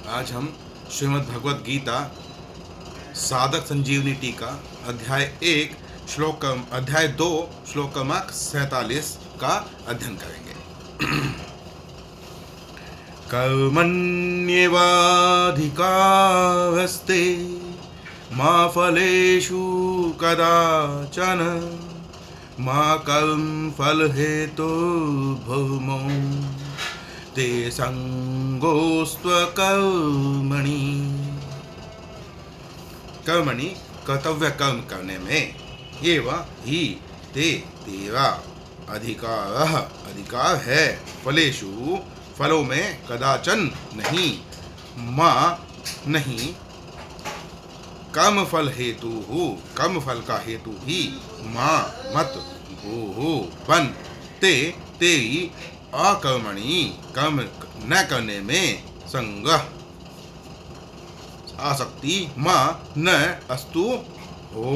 आज हम श्रीमद् भगवद गीता साधक संजीवनी टीका अध्याय 2 श्लोक क्रमांक 47 का अध्ययन करेंगे। कर्मण्येवाधिकारस्ते मा फलेषु कदाचन मा कर्मफलहेतुर्भूमौ ते संगोस्त्वकर्मणि। कर्मणि कर्तव्य कर्म करने में एवं ही ते तेरा अधिकार है, फलेषु फलों में कदाचन नहीं, माँ नहीं, कर्म फल हेतु हो, कर्म फल का हेतु ही माँ मत भू बन ते तेरी अकर्मणि कर्म न करने में संग आसक्ति माँ न अस्तु हो।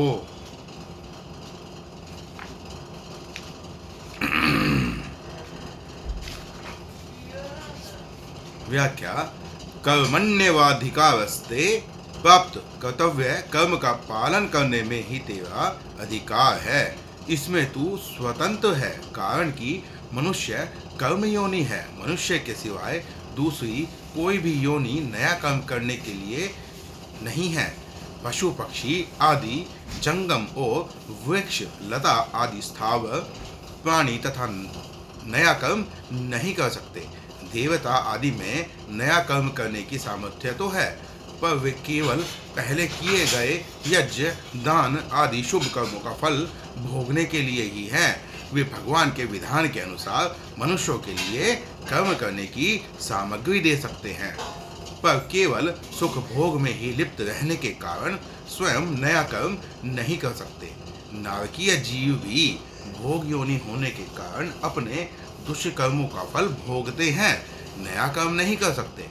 व्याख्या। कर्मण्येवाधिकारस्ते प्राप्त कर्तव्य कर्म का पालन करने में ही तेरा अधिकार है, इसमें तू स्वतंत्र है, कारण कि मनुष्य कर्म योनि है। मनुष्य के सिवाय दूसरी कोई भी योनि नया कर्म करने के लिए नहीं है। पशु पक्षी आदि जंगम और वृक्ष लता आदि स्थावर प्राणी तथा नया कर्म नहीं कर सकते। देवता आदि में नया कर्म करने की सामर्थ्य तो है, पर वे केवल पहले किए गए यज्ञ दान आदि शुभ कर्मों का फल भोगने के लिए ही हैं। वे भगवान के विधान के अनुसार मनुष्यों के लिए कर्म करने की सामग्री दे सकते हैं, पर केवल सुख भोग में ही लिप्त रहने के कारण स्वयं नया कर्म नहीं कर सकते। नारकीय जीव भी भोग योनि होने के कारण अपने दुष्कर्मों का फल भोगते हैं, नया कर्म नहीं कर सकते।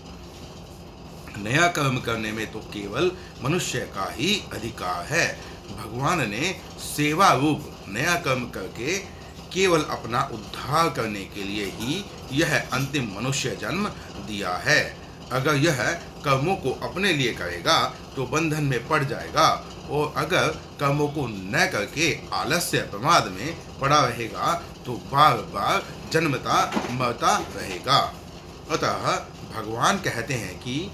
नया कर्म करने में तो केवल मनुष्य का ही अधिकार है। भगवान ने सेवा रूप नया कर्म करके केवल अपना उद्धार करने के लिए ही यह अंतिम मनुष्य जन्म दिया है। अगर यह कर्मों को अपने लिए करेगा तो बंधन में पड़ जाएगा, और अगर कर्मों को न करके आलस्य प्रमाद में पड़ा रहेगा तो बार बार जन्मता मरता रहेगा। अतः भगवान कहते हैं कि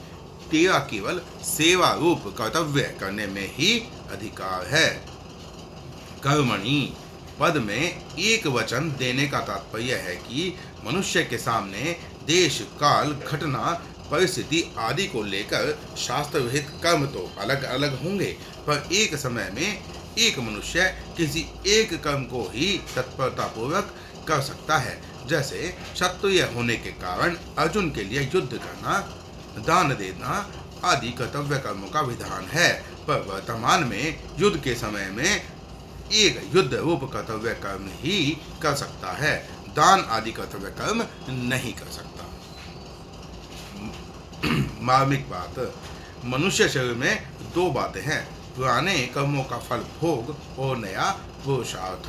तेरा केवल सेवा रूप कर्तव्य करने में ही अधिकार है। कर्मणि पद में एक वचन देने का तात्पर्य है कि मनुष्य के सामने देश काल घटना परिस्थिति आदि को लेकर शास्त्र विहित कर्म तो अलग अलग होंगे, पर एक समय में एक मनुष्य किसी एक कर्म को ही तत्परता पूर्वक कर सकता है। जैसे क्षत्रिय होने के कारण अर्जुन के लिए युद्ध करना, दान देना आदि कर्तव्य कर्मों का विधान है, पर वर्तमान में युद्ध के समय में एक युद्ध रूप कर्तव्य कर्म ही कर सकता है, दान आदि कर्तव्य कर्म नहीं कर सकता। मार्मिक बात। मनुष्य शरीर में दो बातें हैं, पुराने कर्मों का फल भोग और नया पुरुषार्थ।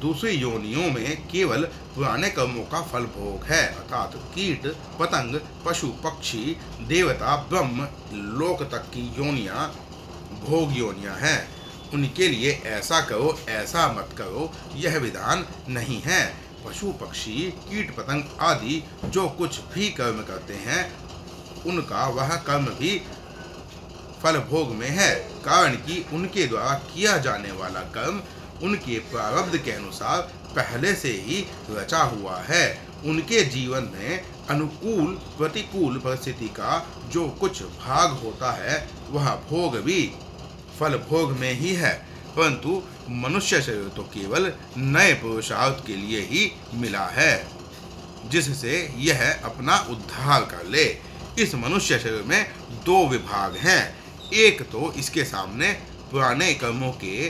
दूसरी योनियों में केवल पुराने कर्मों का फल भोग है, अर्थात कीट पतंग पशु पक्षी देवता ब्रह्म लोक तक की योनियां भोग योनियां हैं। उनके लिए ऐसा करो ऐसा मत करो यह विधान नहीं है। पशु पक्षी कीट पतंग आदि जो कुछ भी कर्म करते हैं उनका वह कर्म भी फल भोग में है, कारण कि उनके द्वारा किया जाने वाला कर्म उनके प्रारब्ध के अनुसार पहले से ही रचा हुआ है। उनके जीवन में अनुकूल प्रतिकूल परिस्थिति का जो कुछ भाग होता है वह भोग भी फल भोग में ही है, परंतु मनुष्य शरीर तो केवल नए पुरुषार्थ के लिए ही मिला है, जिससे यह अपना उद्धार कर ले। इस मनुष्य शरीर में दो विभाग हैं, एक तो इसके सामने पुराने कर्मों के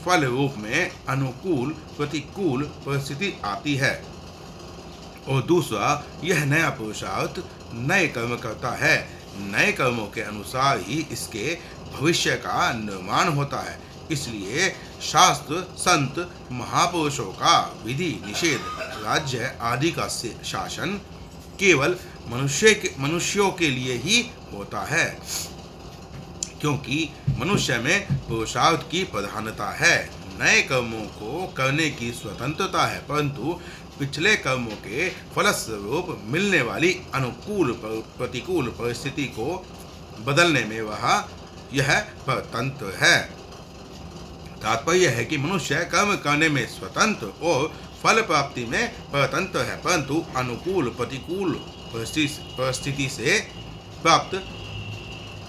फल रूप में अनुकूल प्रतिकूल परिस्थिति आती है, और दूसरा यह नया पुरुषार्थ नए कर्म करता है। नए कर्मों के अनुसार ही इसके भविष्य का निर्माण होता है। इसलिए शास्त्र संत महापुरुषों का विधि निषेध राज्य आदि का शासन केवल मनुष्यों के लिए ही होता है, क्योंकि मनुष्य में पुरुषार्थ की प्रधानता है। नए कर्मों को करने की स्वतंत्रता है, परंतु पिछले कर्मों के फलस्वरूप मिलने वाली अनुकूल प्रतिकूल परिस्थिति को बदलने में यह परतंत्र है। तात्पर्य है कि मनुष्य कर्म करने में स्वतंत्र और फल प्राप्ति में परतंत्र है, परंतु अनुकूल प्रतिकूल परिस्थिति से प्राप्त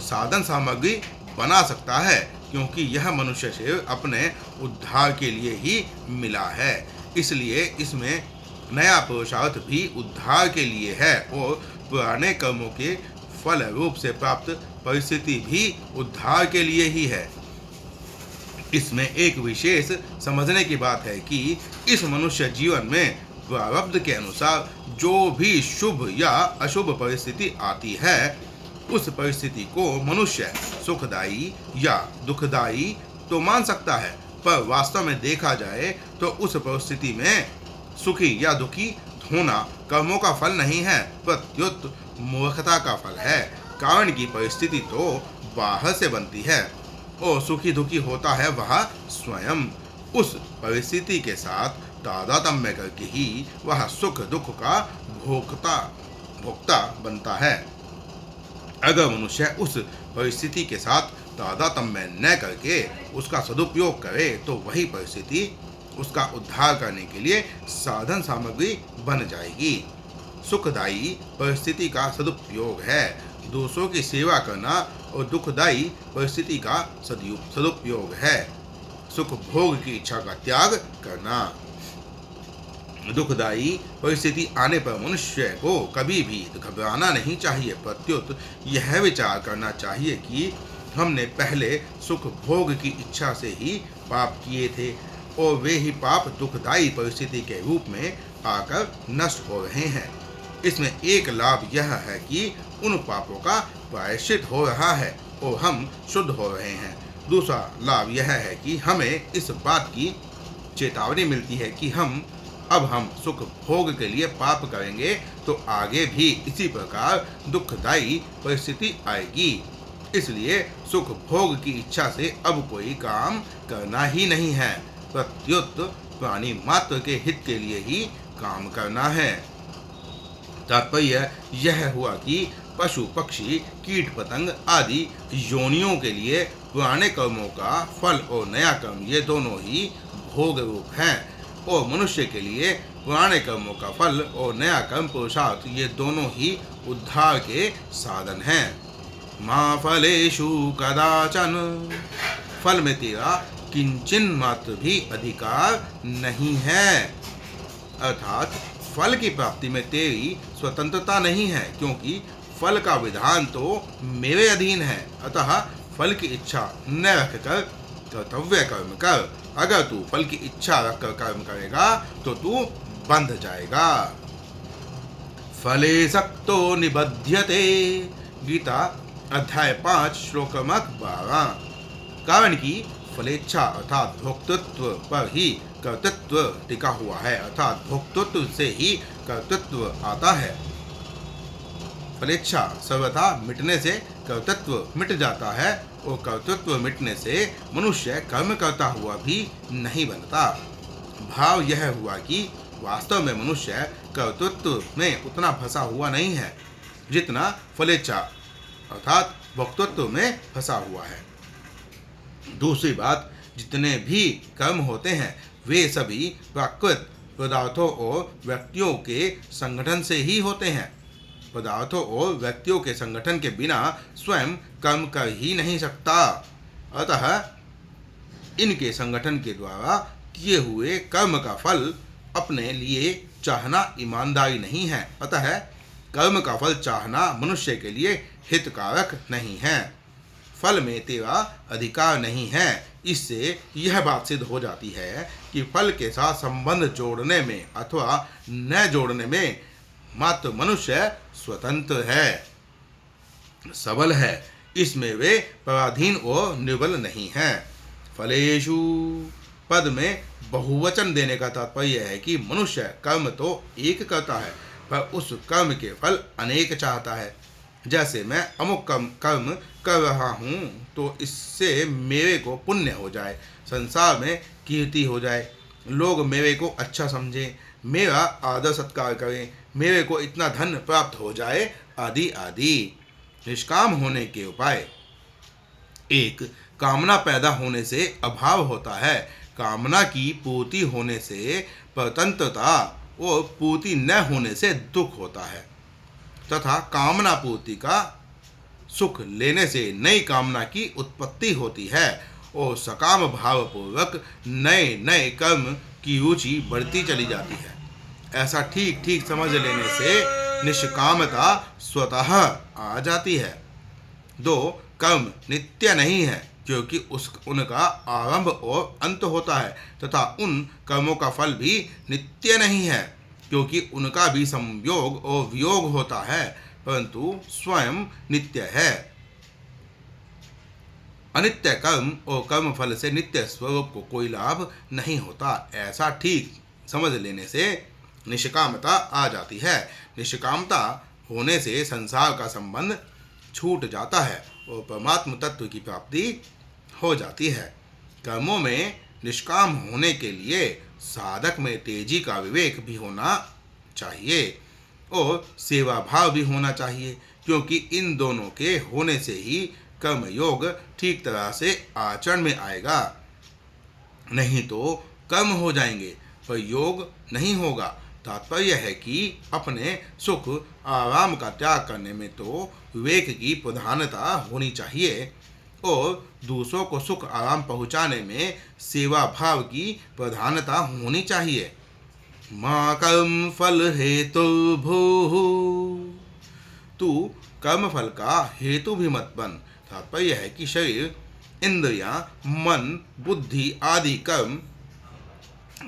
साधन सामग्री बना सकता है, क्योंकि यह मनुष्य से अपने उद्धार के लिए ही मिला है। इसलिए इसमें नया पुरुषार्थ भी उद्धार के लिए है और पुराने कर्मों के फल रूप से प्राप्त परिस्थिति भी उद्धार के लिए ही है। इसमें एक विशेष समझने की बात है कि इस मनुष्य जीवन में प्रारब्ध के अनुसार जो भी शुभ या अशुभ परिस्थिति आती है, उस परिस्थिति को मनुष्य सुखदायी या दुखदायी तो मान सकता है, पर वास्तव में देखा जाए तो उस परिस्थिति में सुखी या दुखी होना कर्मों का फल नहीं है, प्रत्युत मूर्खता का फल है। कारण की परिस्थिति तो बाहर से बनती है और सुखी दुखी होता है वह स्वयं। उस परिस्थिति के साथ तादात्म्य करके ही वह सुख दुख का भोक्ता बनता है। अगर मनुष्य उस परिस्थिति के साथ तादात्म्य न करके उसका सदुपयोग करे तो वही परिस्थिति उसका उद्धार करने के लिए साधन सामग्री बन जाएगी। सुखदायी परिस्थिति का सदुपयोग है दूसरों की सेवा करना और दुखदायी परिस्थिति का सदुपयोग है सुख भोग की इच्छा का त्याग करना। दुखदायी परिस्थिति आने पर मनुष्य को कभी भी घबराना नहीं चाहिए, प्रत्युत यह विचार करना चाहिए कि हमने पहले सुख भोग की इच्छा से ही पाप किए थे और वे ही पाप दुखदायी परिस्थिति के रूप में आकर नष्ट हो रहे हैं। इसमें एक लाभ यह है कि उन पापों का प्रायश्चित हो रहा है और हम शुद्ध हो रहे हैं। दूसरा लाभ यह है कि हमें इस बात की चेतावनी मिलती है कि अब हम सुख भोग के लिए पाप करेंगे तो आगे भी इसी प्रकार दुखदायी परिस्थिति आएगी। इसलिए सुख भोग की इच्छा से अब कोई काम करना ही नहीं है, प्रत्युत प्राणी मात्र के हित के लिए ही काम करना है। तात्पर्य यह हुआ कि पशु पक्षी कीट पतंग आदि योनियों के लिए पुराने कर्मों का फल और नया कर्म ये दोनों ही भोग रूप हैं और मनुष्य के लिए पुराने कर्मों का फल और नया कर्म पुरुषार्थ ये दोनों ही उद्धार के साधन हैं। माँ फलेषु कदाचन, फल में तेरा किंचन मात्र भी अधिकार नहीं है, अर्थात फल की प्राप्ति में तेरी स्वतंत्रता नहीं है, क्योंकि फल का विधान तो मेरे अधीन है। अतः फल की इच्छा न रखकर कर्तव्य कर्म कर। अगर तू फल की इच्छा रखकर कर्म करेगा तो तू बंध जाएगा। फले सक्तो निबध्यते, गीता अध्याय 5 श्लोक 12। कारण की फलेच्छा अर्थात भोक्तृत्व पर ही कर्तृत्व टिका हुआ है, अर्थात भोक्तृत्व से ही कर्तृत्व आता है। फलेच्छा सर्वथा मिटने से कर्तृत्व मिट जाता है और कर्तृत्व मिटने से मनुष्य कर्म करता हुआ भी नहीं बनता। भाव यह हुआ कि वास्तव में मनुष्य कर्तृत्व में उतना फंसा हुआ नहीं है जितना फलेच्छा अर्थात भोक्तृत्व में फंसा हुआ है। दूसरी बात, जितने भी कर्म होते हैं वे सभी प्राकृत पदार्थों और व्यक्तियों के संगठन से ही होते हैं। पदार्थों और व्यक्तियों के संगठन के बिना स्वयं कर्म कर ही नहीं सकता। अतः इनके संगठन के द्वारा किए हुए कर्म का फल अपने लिए चाहना ईमानदारी नहीं है। अतः कर्म का फल चाहना मनुष्य के लिए हितकारक नहीं है। फल में तेरा अधिकार नहीं है। इससे यह बात सिद्ध हो जाती है कि फल के साथ संबंध जोड़ने में अथवा न जोड़ने में मात्र मनुष्य स्वतंत्र है, सबल है। इसमें वे पराधीन और निर्बल नहीं है। फलेषु पद में बहुवचन देने का तात्पर्य है कि मनुष्य कर्म तो एक करता है, पर उस कर्म के फल अनेक चाहता है। जैसे मैं अमुक कर्म कर रहा हूँ तो इससे मेरे को पुण्य हो जाए, संसार में कीर्ति हो जाए, लोग मेरे को अच्छा समझें, मेरा आदर सत्कार करें, मेरे को इतना धन प्राप्त हो जाए, आदि आदि। निष्काम होने के उपाय। एक, कामना पैदा होने से अभाव होता है। कामना की पूर्ति होने से स्वतंत्रता और पूर्ति न होने से दुख होता है, तथा कामना पूर्ति का सुख लेने से नई कामना की उत्पत्ति होती है और सकाम भाव पूर्वक नए नए कर्म की रुचि बढ़ती चली जाती है। ऐसा ठीक ठीक समझ लेने से निष्कामता स्वतः आ जाती है। 2, कर्म नित्य नहीं है, क्योंकि उनका आरंभ और अंत होता है, तथा उन कर्मों का फल भी नित्य नहीं है, क्योंकि उनका भी संयोग और वियोग होता है, परंतु स्वयं नित्य है। अनित्य कर्म और कर्म फल से नित्य स्वरूप को कोई लाभ नहीं होता। ऐसा ठीक समझ लेने से निष्कामता आ जाती है। निष्कामता होने से संसार का संबंध छूट जाता है और परमात्म तत्व की प्राप्ति हो जाती है। कर्मों में निष्काम होने के लिए साधक में तेजी का विवेक भी होना चाहिए और सेवा भाव भी होना चाहिए, क्योंकि इन दोनों के होने से ही कर्म योग ठीक तरह से आचरण में आएगा। नहीं तो कर्म हो जाएंगे पर योग नहीं होगा। तात्पर्य है कि अपने सुख आराम का त्याग करने में तो विवेक की प्रधानता होनी चाहिए और दूसरों को सुख आराम पहुँचाने में सेवा भाव की प्रधानता होनी चाहिए। मा कर्म फल हेतु भूः, तू कर्म फल का हेतु भी मत बन। तात्पर्य है कि शरीर, इंद्रियां, मन, बुद्धि आदि कर्म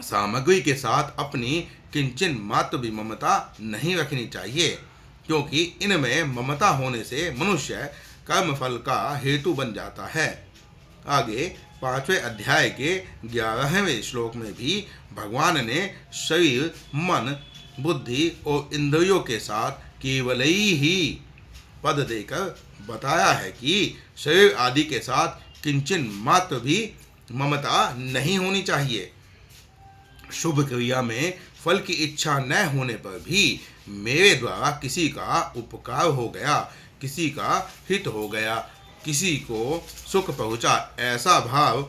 सामग्री के साथ अपनी किंचन मात्र भी ममता नहीं रखनी चाहिए, क्योंकि इनमें ममता होने से मनुष्य कर्म फल का हेतु बन जाता है। आगे 5वें अध्याय के 11वें श्लोक में भी भगवान ने शरीर, मन, बुद्धि और इंद्रियों के साथ केवल ही पद देकर बताया है कि शरीर आदि के साथ किंचन मात्र भी ममता नहीं होनी चाहिए। शुभ क्रिया में फल की इच्छा न होने पर भी मेरे द्वारा किसी का उपकार हो गया, किसी का हित हो गया, किसी को सुख पहुँचा, ऐसा भाव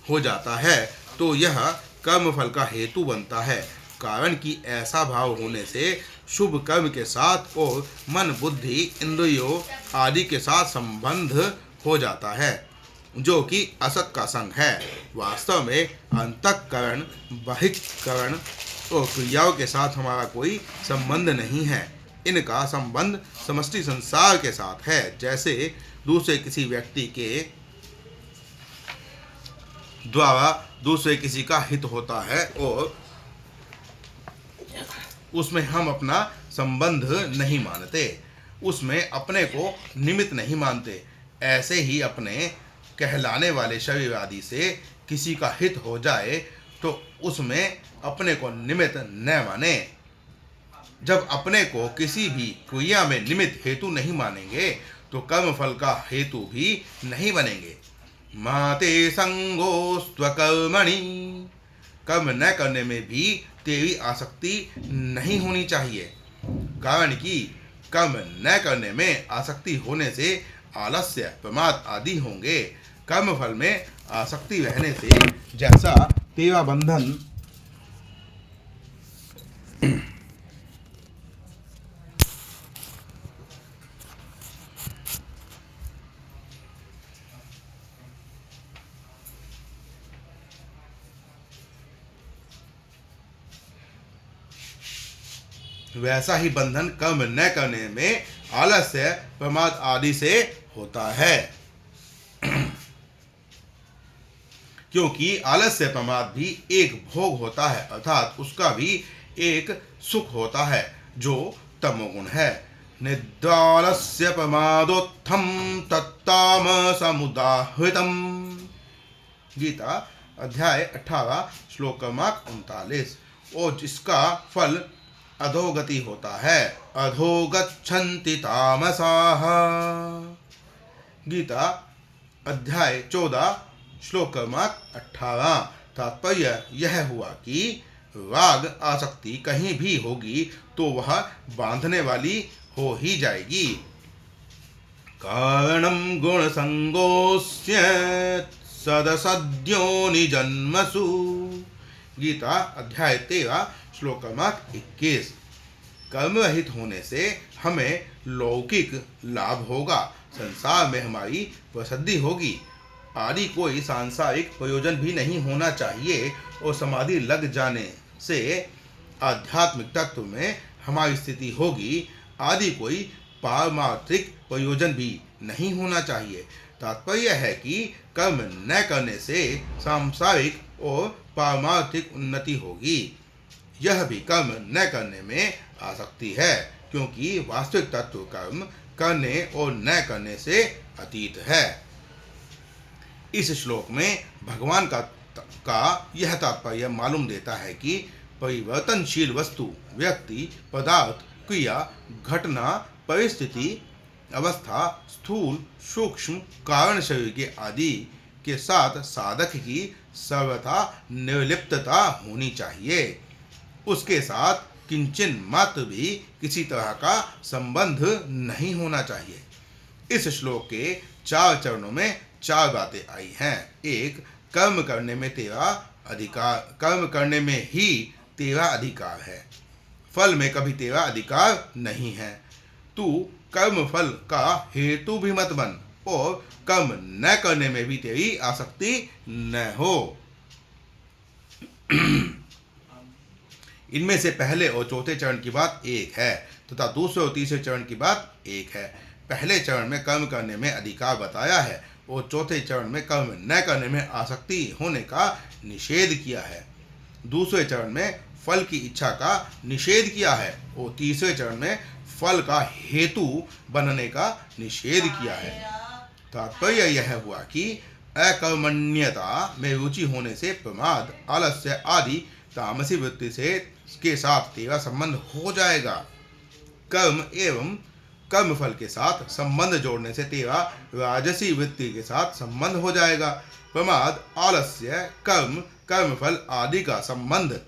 हो जाता है तो यह कर्म फल का हेतु बनता है। कारण कि ऐसा भाव होने से शुभ कर्म के साथ और मन, बुद्धि, इंद्रियों आदि के साथ संबंध हो जाता है, जो कि असत का संग है। वास्तव में अंतःकरण, बाह्यकरण और क्रियाओं के साथ हमारा कोई संबंध नहीं है। इनका संबंध समष्टि संसार के साथ है। जैसे दूसरे किसी व्यक्ति के द्वारा दूसरे किसी का हित होता है और उसमें हम अपना संबंध नहीं मानते, उसमें अपने को निमित्त नहीं मानते, ऐसे ही अपने कहलाने वाले शरीर आदि से किसी का हित हो जाए तो उसमें अपने को निमित्त न माने। जब अपने को किसी भी क्रिया में निमित्त हेतु नहीं मानेंगे तो कर्म फल का हेतु भी नहीं बनेंगे। माते संगोस्त्वकर्मणि, कर्म न करने में भी तेरी आसक्ति नहीं होनी चाहिए। कारण कि कर्म न करने में आसक्ति होने से आलस्य, प्रमाद आदि होंगे। कर्म फल में आसक्ति रहने से जैसा तेरा बंधन वैसा ही बंधन कर्म न करने में आलस्य, प्रमाद आदि से होता है। क्योंकि आलस्य प्रमाद भी एक भोग होता है, अर्थात उसका भी एक सुख होता है जो तमोगुण है। निद्रालस्य प्रमादोत्थम तत्तामसमुदाहृतम। गीता अध्याय 18 श्लोक क्रमांक 39। और जिसका फल अधोगति होता है। अधोगच्छन्ति तामसाः। गीता अध्याय 14 श्लोक क्रमांक 18। तात्पर्य यह हुआ कि राग आसक्ति कहीं भी होगी तो वह बांधने वाली हो ही जाएगी। कारणं गुणसंगोऽस्य सदसद्योनिजन्मसु। गीता अध्याय 13 श्लोक क्रमांक 21। कर्म रहित होने से हमें लौकिक लाभ होगा, संसार में हमारी प्रसिद्धि होगी आदि कोई सांसारिक प्रयोजन भी नहीं होना चाहिए, और समाधि लग जाने से आध्यात्मिक तत्व में हमारी स्थिति होगी आदि कोई पारमार्थिक प्रयोजन भी नहीं होना चाहिए। तात्पर्य है कि कर्म न करने से सांसारिक और पारमार्थिक उन्नति होगी। यह भी कर्म न करने में आसक्ति है, क्योंकि वास्तविक तत्व कर्म करने और न करने से अतीत है। इस श्लोक में भगवान का यह तात्पर्य मालूम देता है कि परिवर्तनशील वस्तु, व्यक्ति, पदार्थ, क्रिया, घटना, परिस्थिति, अवस्था, स्थूल, सूक्ष्म कारण शरीर के आदि के साथ साधक की सर्वथा निर्लिप्तता होनी चाहिए। उसके साथ किंचन मात्र भी किसी तरह का संबंध नहीं होना चाहिए। इस श्लोक के 4 चरणों में 4 बातें आई हैं। 1. कर्म करने में तेरा अधिकार, कर्म करने में ही तेरा अधिकार है, फल में कभी तेरा अधिकार नहीं है। तू कर्म फल का हेतु भी मत बन, और कर्म न करने में भी तेरी आसक्ति न हो। इनमें से पहले और चौथे चरण की बात एक है तथा दूसरे और तीसरे चरण की बात एक है। पहले चरण में कर्म करने में अधिकार बताया है और चौथे चरण में कर्म न करने में आसक्ति होने का निषेध किया है। दूसरे चरण में फल की इच्छा का निषेध किया है और तीसरे चरण में फल का हेतु बनने का निषेध किया है। तात्पर्य यह हुआ कि अकर्मण्यता में रुचि होने से प्रमाद, आलस्य आदि तामसी वृत्ति से के साथ तेरा संबंध हो जाएगा। कर्म एवं कर्म फल के साथ संबंध जोड़ने से तेरा राजसी वृत्ति के साथ संबंध हो जाएगा। प्रमाद, आलस्य, कर्म फल आदि का संबंध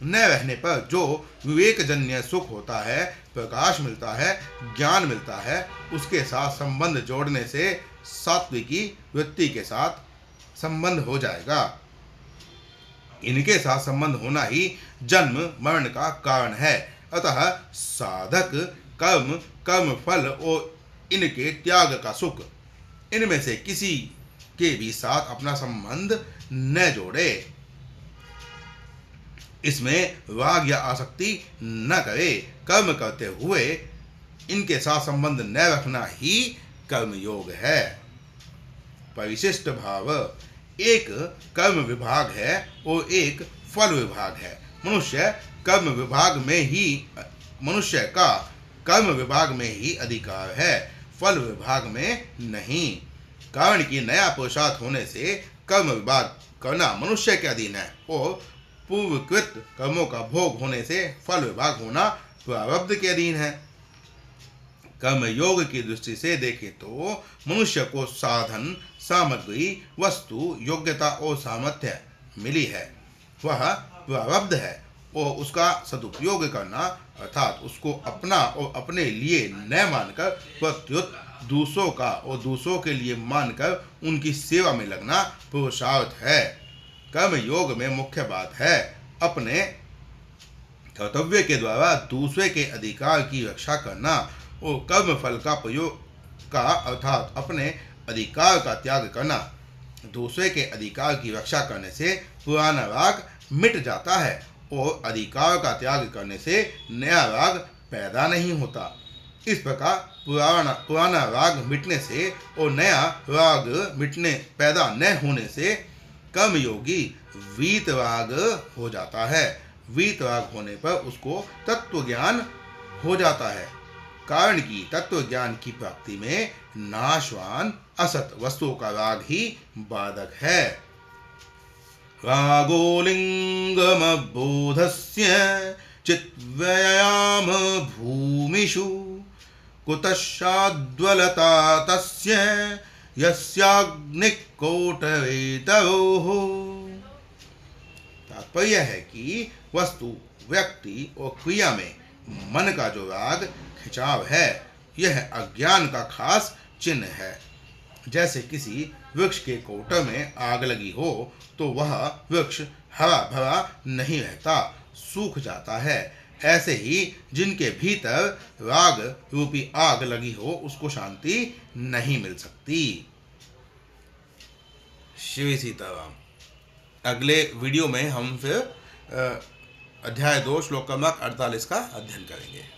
न रहने पर जो विवेकजन्य सुख होता है, प्रकाश मिलता है, ज्ञान मिलता है, उसके साथ संबंध जोड़ने से सात्विकी वृत्ति के साथ संबंध हो जाएगा। इनके साथ संबंध होना ही जन्म मरण का कारण है। अतः साधक कर्म फल और इनके त्याग का सुख, इनमें से किसी के भी साथ अपना संबंध न जोड़े, इसमें राग या आसक्ति न करे। कर्म करते हुए इनके साथ संबंध न रखना ही कर्म योग है। परिशिष्ट भाव, एक कर्म विभाग है और एक फल विभाग है। मनुष्य का कर्म विभाग में ही अधिकार है, फल विभाग में नहीं। कारण कि नया पुरुषार्थ होने से कर्म विभाग करना मनुष्य के अधीन है और पूर्वकृत कर्मों का भोग होने से फल विभाग होना प्रारब्ध के अधीन है। कर्म योग की दृष्टि से देखें तो मनुष्य को साधन, सामग्री, वस्तु, योग्यता और सामर्थ्य मिली है, वह प्रारब्ध है, और उसका सदुपयोग करना अर्थात उसको अपना और अपने लिए न मानकर प्रत्युत दूसरों का और दूसरों के लिए मानकर उनकी सेवा में लगना पुरुषार्थ है। कर्म योग में मुख्य बात है अपने कर्तव्य के द्वारा दूसरे के अधिकार की रक्षा करना और कर्म फल का प्रयोग का अर्थात अपने अधिकार का त्याग करना। दूसरे के अधिकार की रक्षा करने से पुराना राग मिट जाता है और अधिकार का त्याग करने से नया राग पैदा नहीं होता। इस प्रकार पुराना राग मिटने से और नया राग पैदा न होने से कर्मयोगी वीतराग हो जाता है। वीतराग होने पर उसको तत्व ज्ञान हो जाता है। कारण कि तत्व ज्ञान की प्राप्ति में नाशवान असत वस्तुओं का राग ही बाधक है। रागो लिंगमबोधस्य चित्व्ययाम भूमिषु कुतश्चाद्वलता तस्य यस्याग्निकोटवेतरोः। तात्पर्य है कि वस्तु, व्यक्ति और क्रिया में मन का जो राग खिंचाव है, यह अज्ञान का खास चिन्ह है। जैसे किसी वृक्ष के कोटर में आग लगी हो तो वह वृक्ष हरा भरा नहीं रहता, सूख जाता है। ऐसे ही जिनके भीतर राग रूपी आग लगी हो उसको शांति नहीं मिल सकती। श्री सीताराम। अगले वीडियो में हम फिर अध्याय 2 श्लोक क्रमांक 48 का अध्ययन करेंगे।